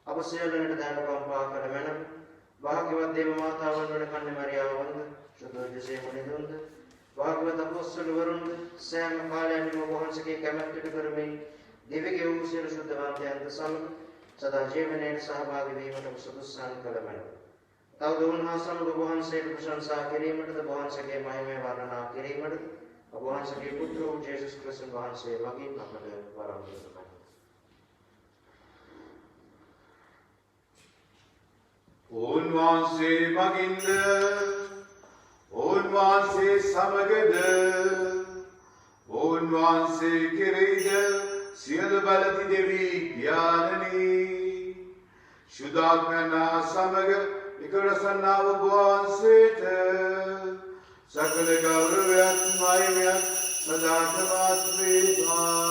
අප සියල්ලන්ට දානකම්පා කර මැනව. භාග්‍යවත් දේව මාතාවන් වන කන්නේ මරියාවන්ද සුදු ජසේ මුනිදුන්ද භාග්‍යවත් අපොස්තල වරුන්ද සෑම කාලයකම ඔබ වහන්සේගේ කැමැත්තට කරමින් දිව්‍ය වූ සියලු සුද්ධවන්තයන්ද සමග සදා ජීවනයේ සහභාගී වීමට සුදුසුසන් කළ මැනව. තවද උන්වහන්සේට ඔබ වහන්සේට ප්‍රශංසා කිරීමටද ඔබ වහන්සේගේ මහිමය වර්ණනා කිරීමටද ඔබ වහන්සේගේ පුත්‍ර වූ ජේසුස් ක්‍රිස්තුස් වහන්සේ මගින් අපට වරම් දෙසමයි. උන්වහන්සේ මගින්ද උන්වහන්සේ සමගද උන්වහන්සේ කෙරෙහිද සියලු බලති දෙවි ඥානනී සුදාඥා සමග එකරසන්නාව වහන්සේට සකල ගෞරවයත් මහිමයත් සදාතවත් වේවා.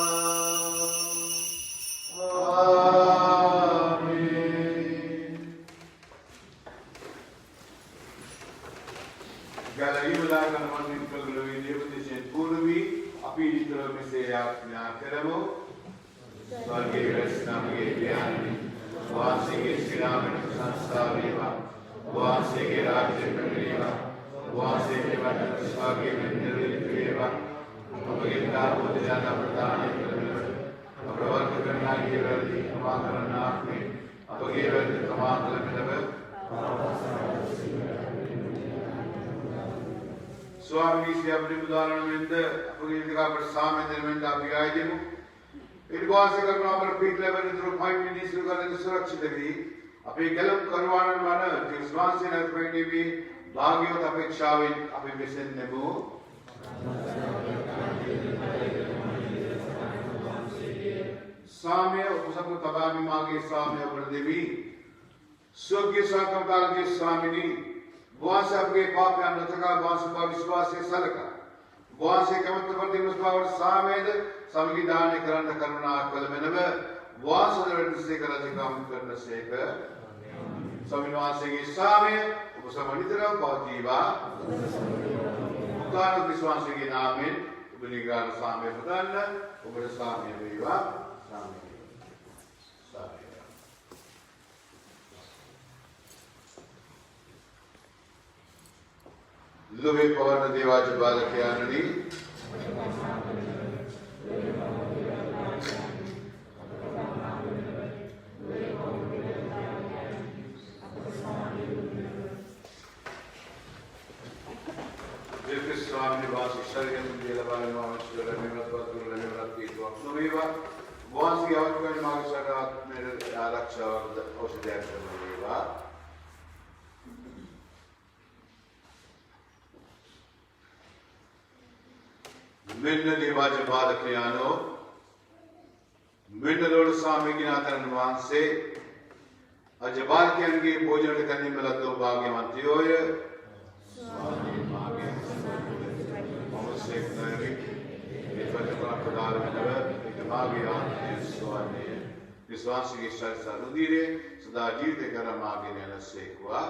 ආමේන්. ගලයිවලා ගමන් විකල්ලෝවේ දේවදේශයෙන් පූර්වී අපි විතර මෙසේ යාඥා කරමු. ස්වර්ගයේ රැස්නාමයේ ඥානනි වාසයේ ශ්‍රීරාමට සංස්ථා වේවා. වාසයේ රාජ්‍ය වේවා. වාසයේ වඩ ස්වාගේ මෙන්දරේ වේවා. අපගේ දාපෝදයන් අපදානය කරමින් අපවර්ග කරනාගේ වර්ධි කමා කරනාක්මේ අපගේ වර්ධි කමා කළමෙලව ස්වාමී ශ්‍රී බුදුආනන්ද අපගේ විකාපට සාමෙන්දෙන් අපි ආයදෙමු. ඊර්වාස කරන අපර පීඨලවල දුරු පයින් නිසුකරන සුරක්ෂිත වී අපේ ගැලම් කරවාන වන විශ්වාසයෙන් අපේදී භාග්‍යවත් අපේක්ෂාවෙන් අපි මෙසෙන් නෙමු. साम्य उपसम तबामी मागे साम्य प्रदेवी स्वर्गीय साकंकाल के स्वामिनी बुआ से आपके पाप या नतका बुआ से का विश्वास से सलका बुआ से कमत प्रति मुस्बावर सामेद समगी दान करण करुणा कल में नव बुआ से से करज काम करने से कर स्वामीवास के साम्य उपसम नितरा पाजीवा मुक्तान विश्वास के नाम में उपनिगार साम्य प्रदान उपर साम्य विवा लुवे पवन देवाज बालकयाननी स्वामी वासी शरीर देलवाले मावश्वर निमत वस्तुर निमत की तो सुमेवा वासी आवकन मागसरात मेरे आरक्षा और औषधि करनेवा मिन्न देवाज बालकयानो मिन्न लोड स्वामी गिनातन वांसे अजबाल के अंगे भोजन करने में लतो भाग्यवंती होय स्वामी मागे से नरी निपटना प्रदान में मागे आने स्वामी विश्वास की शर्त रुधिरे सदा जीते कर मागे ने से हुआ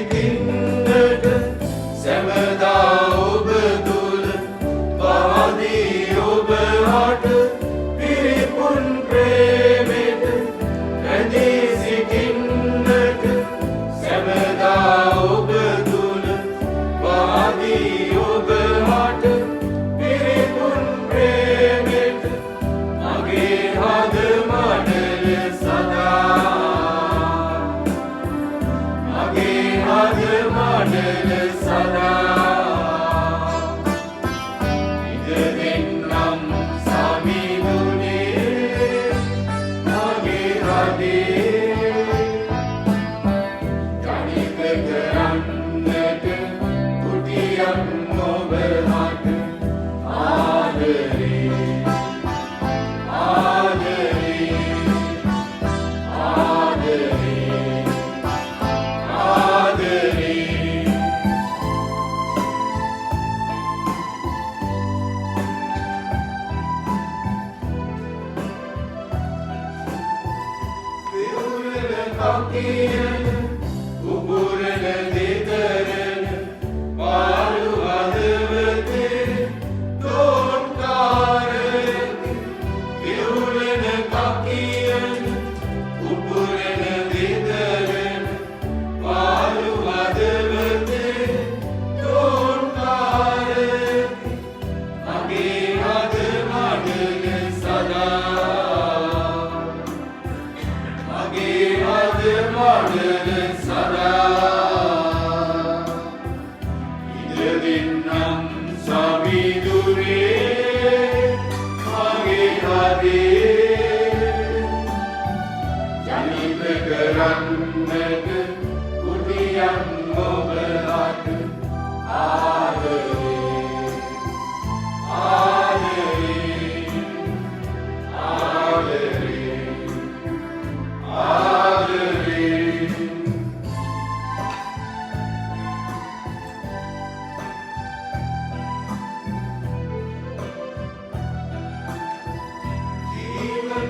සිටින්නට සැමදා ඔබ තුල පහදී ඔබ හට පිරිපුන් ප්‍රේමෙට රැඳී සිටින්නට සැමදා ඔබ තුල පහදී ඔබ හට පිරිපුන් ප්‍රේමෙට මගේ හද මඩල සදා මගේ හද මඩල සදා ඉඳ දෙන්නම් සමිඳුනේ මගේ හදේ ජනිත කරන්නට කුටියක් ඔබ හට ආදරේ ආදරේ ආදරේ ආදරේ දෙවුරල කකියන උපුරල දෙතරන පාළු හදවතේ තෝන්කාරති දෙවුරල කකියන උපුරල දෙතරන පාළු හදවතේ තෝන්කාරති මගේ හද මඩල සදා මගේ හද මඩල සදා ඉඳ දෙන්නම් සමිඳුනේ මගේ හදේ ජනිත කරන්නට කුටියක් ඔබ හට ආදරේ ආදරේ ආදරේ ආදරේ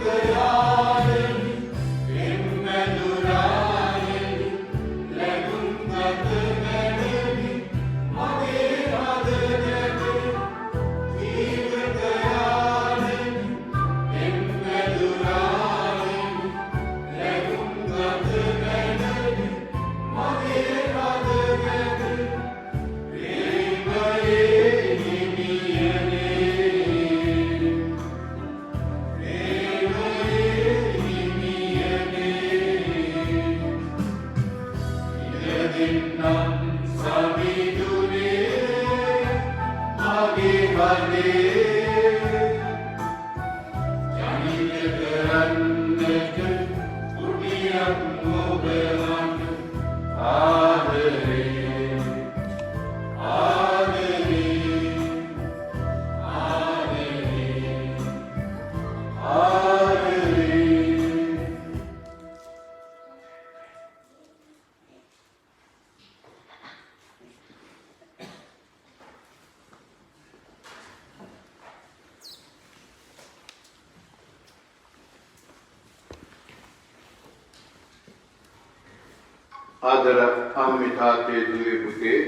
ජීවකයාලනි එම්මැදුරාලනි ලැබුම් ගත නැඩනි මගේ හද නැඩේ ජීවකයාලනි එම්මැදුරාලනි ලැබුම් ගත නැඩනි මගේ හද නැඩේ ප්‍රේමයේ හිමියනේ දෙන්නම් සමිඳුනේ මගේ හදේ ජනිත කරන්නට කුටියක් ඔබ හට ආදරේ ආදරේ ආදරේ ආදරේ ආදර අම්මේ තාත්තේ දුවේ පුතේ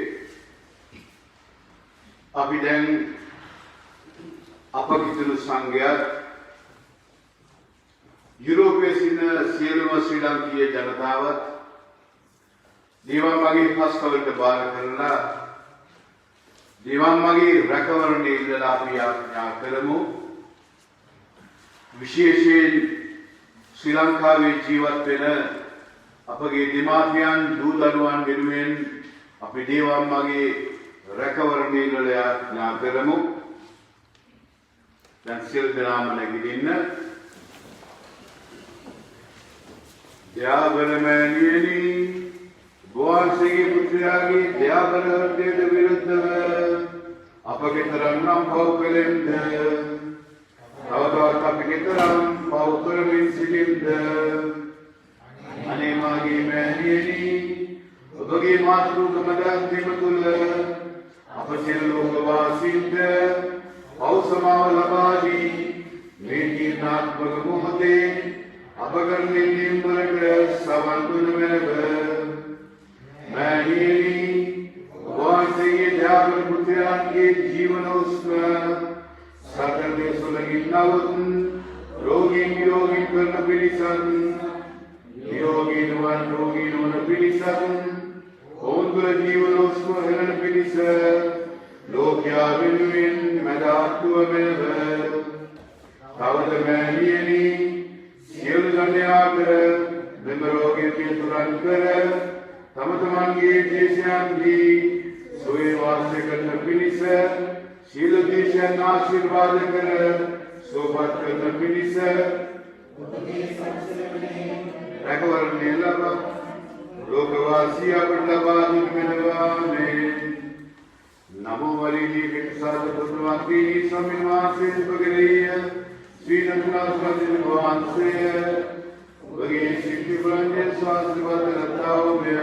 අපි දැන් අපගිතුණු සංඝයාත් යුරෝපයේ සිටින සියලුම ශ්‍රී ලාංකීය ජනතාවත් දේවන් මගේ හස්තවලට බාර කරලා දේවන් මගේ රැකවරණය ඉල්ලලා අපි යාඥා කරමු විශේෂයෙන් ශ්‍රී ලංකාවේ ජීවත් වෙන අපගේ දෙමාපියන් දූ දරුවන් වෙනුවෙන් අපි දේවන් මගේ රැකවරණය ඉල්ලලා යාඥා කරමු දැන් සියලු දෙනාම නැගිටින්න දයාබලමෑණියනි ගෝවන්සේගේ පුත්‍රයාගේ දයාබල හෘදයට විරුද්ධව අපගේ තරම් නම් පව් කළෙම්ද තවතවත් අපගේ තරම් පව් කරමින් සිටින්ද අනේ මාගේ මෑණියනි ඔබගේ මාතෘකම දාන්තිම තුල අප සියලු ලෝකවාසීන්ට පව් සමාව ලබා දී මේ තීර්ථාත්මක මොහොතේ අප කරන නිම්වලට සවන් දුන මැනව මෑණිය නවත් රෝගීන් නිරෝගී කරන පිරිසක් නිරෝගී නොවන රෝගී නොවන පිරිසක් ඔවුන් තුළ ජීවන උස්ම හෙළන පිරිස ලෝකයා වෙනුවෙන් මැදහත්තුව මෙලව තවද මෑණියනි සියලු ජනයා කර මෙම රෝගය පිළිතුරන් කර තම තමන්ගේ දේශයන්හි සුවේ වාසය කරන පිණිස සියලු දේශයන් ආශිර්වාද කර සුවපත් කරන පිණිස රැකවරණය ලබ ලෝකවාසී අපට ලබා දුන් මෙලවාමෙන් නමෝ වරිණී පිටසාද පුත්‍රවන්තී ස්වාමීන් වහන්සේ උපගලීය ශ්‍රී නන්දනාථ වහන්සේ ඔබගේ ශිෂ්‍ය බලයෙන් ආශිර්වාද ලබාවෝය.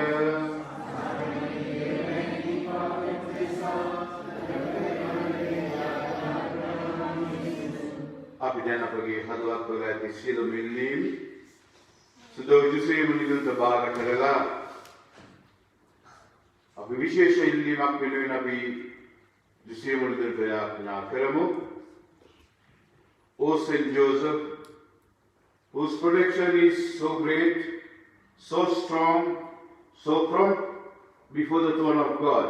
අපි දැන් අපගේ හදවත් වල ඇති සියලු මිල්ලීම් සුදෝ ජුසේ මුනිදුන්ට බාර කරලා අපි විශේෂ ඉල්ලීමක් වෙනුවෙන් අපි ජුසේ මුනිදුන්ට යාඥා කරමු. O Saint Joseph, whose protection is so great, so strong, so prompt before the throne of God,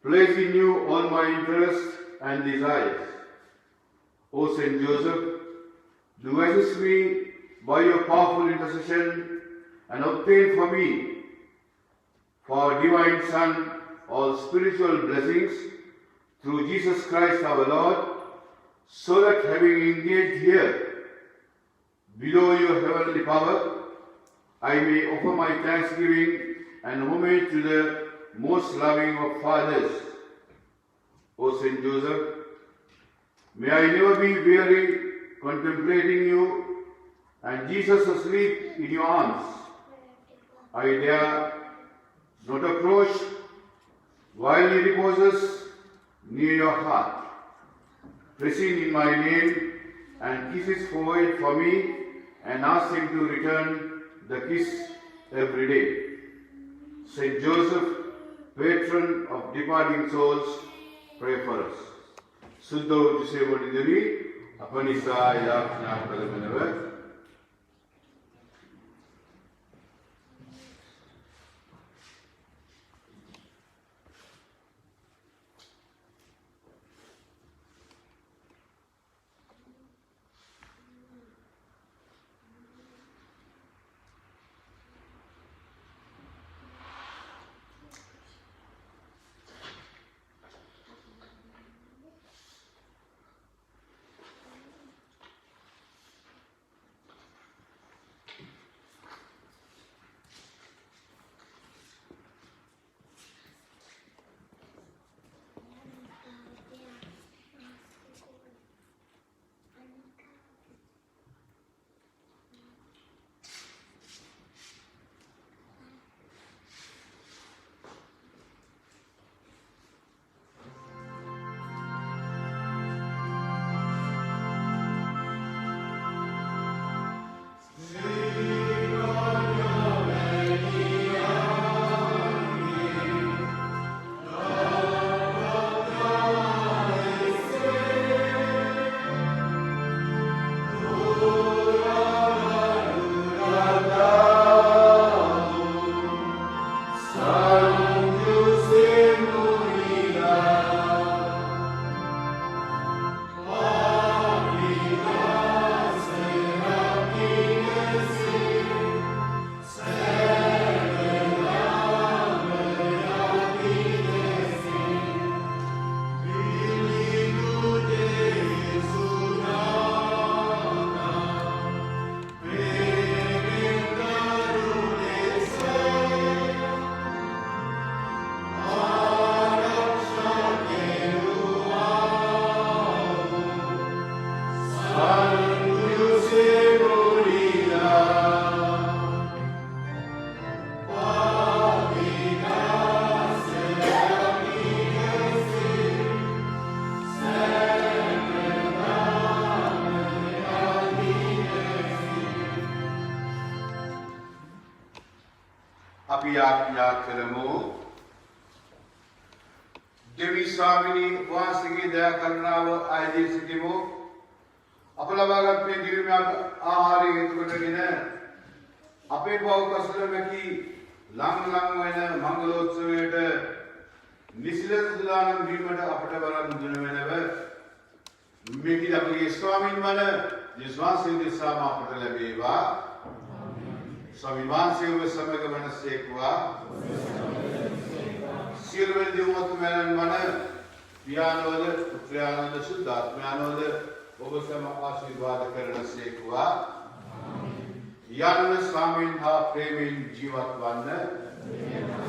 place in you all my interests and desires. O Saint Joseph, do assist me by your powerful intercession and obtain for me, for our divine Son, all spiritual blessings through Jesus Christ our Lord, so that having engaged here below your heavenly power, I may offer my thanksgiving and homage to the most loving of fathers. O Saint Joseph, may I never be weary contemplating you and Jesus asleep in your arms. I dare not approach while he reposes near your heart, pressing in my name and kiss his forehead for me and ask him to return the kiss every day. Saint Joseph, patron of departing souls, pray for us. Suddho Jose Modiduri, Apanisa Yakna Kalamanava. අපි ආඥා කරමු දෙවි ස්වාමිනී වහන්සේගේ දයා කරුණාව ආදී සිටිමු. අප ලබාගත් මේ දිව්‍ය ආහාරය හේතු කොටගෙන අපේ පව කසල වැකි ලං වෙන මංගලෝත්සවයට නිසිලස සුදානම් වීමට අපට බලන් දුන වෙනව මේකී අපගේ ස්වාමීන් වහන්සේ යස්වාසී දිසාම අපට ලැබේවා. ස්වාමීන් වහන්සේ ඔබ සමග වනසේක්වා. සියලුම දෙවියන් මන පියානෝද පුත්‍රයානෝද සුද්ධාත්මයානෝද ඔබ සම ආශිර්වාද කරනසේක්වා. යන්න ස්වාමීන් හා ප්‍රේමයෙන් ජීවත් වන්න.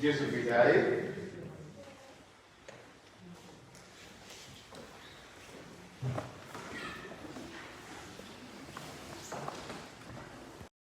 Jésù fi dáyé.